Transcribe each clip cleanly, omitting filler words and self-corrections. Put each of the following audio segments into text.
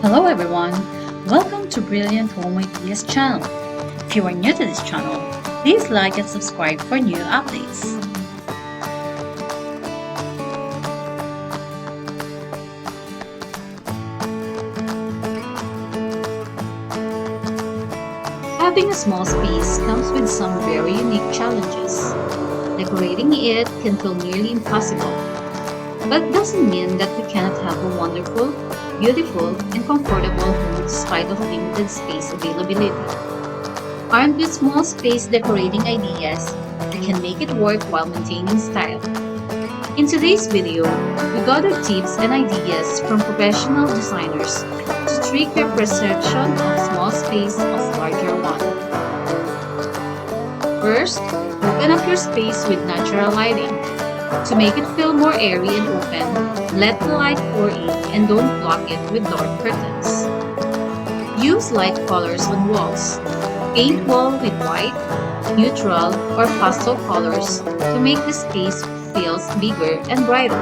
Hello everyone, welcome to Brilliant Home Ideas channel. If you are new to this channel, please like and subscribe for new updates. Having a small space comes with some very unique challenges. Decorating it can feel nearly impossible, but doesn't mean that we cannot have a wonderful, beautiful, and comfortable home despite of limited space availability. Armed with small space decorating ideas, we can make it work while maintaining style. In today's video, we gather tips and ideas from professional designers to trick your perception of small space as larger one. First, open up your space with natural lighting. To make it feel more airy and open, let the light pour in and don't block it with dark curtains. Use light colors on walls. Paint wall with white, neutral, or pastel colors to make the space feel bigger and brighter.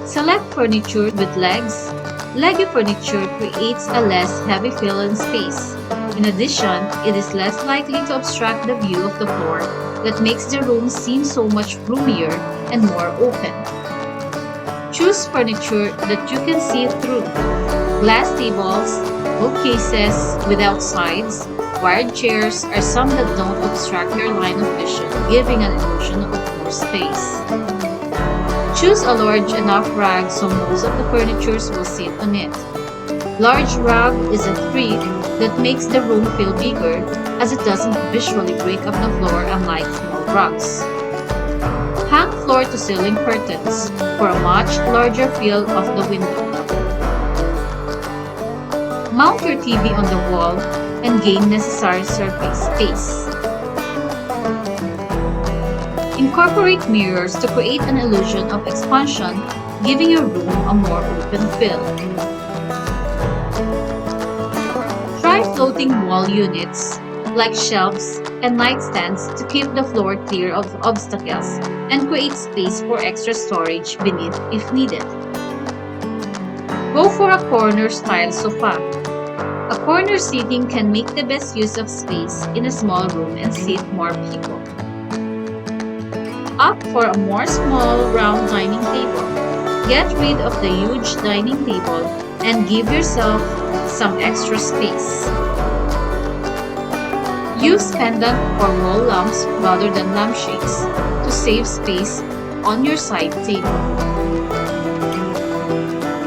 Select furniture with legs. Leggy furniture creates a less heavy feel in space. In addition, it is less likely to obstruct the view of the floor that makes the room seem so much roomier and more open. Choose furniture that you can see through. Glass tables, bookcases without sides, wired chairs are some that don't obstruct your line of vision, giving an illusion of more space. Choose a large enough rug so most of the furniture will sit on it. Large rug is a trick that makes the room feel bigger as it doesn't visually break up the floor unlike small rugs. Hang floor-to-ceiling curtains for a much larger feel of the window. Mount your TV on the wall and gain necessary surface space. Incorporate mirrors to create an illusion of expansion, giving your room a more open feel. Try floating wall units like shelves and nightstands to keep the floor clear of obstacles and create space for extra storage beneath if needed. Go for a corner-style sofa. A corner seating can make the best use of space in a small room and seat more people. Opt for a more small, round dining table. Get rid of the huge dining table and give yourself some extra space. Use pendant or wall lamps rather than lampshades to save space on your side table.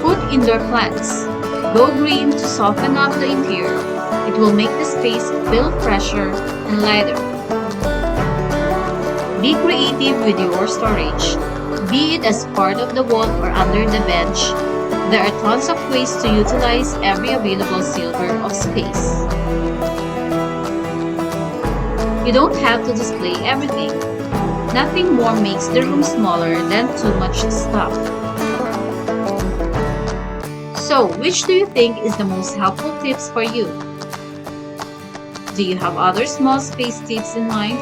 Put indoor plants. Go green to soften up the interior. It will make the space feel fresher and lighter. Be creative with your storage. Be it as part of the wall or under the bench, there are tons of ways to utilize every available sliver of space. You don't have to display everything. Nothing more makes the room smaller than too much stuff. So, which do you think is the most helpful tips for you? Do you have other small space tips in mind?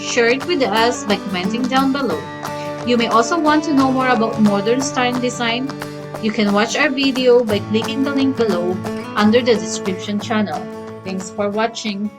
Share it with us by commenting down below. You may also want to know more about modern style design. You can watch our video by clicking the link below under the description channel. Thanks for watching.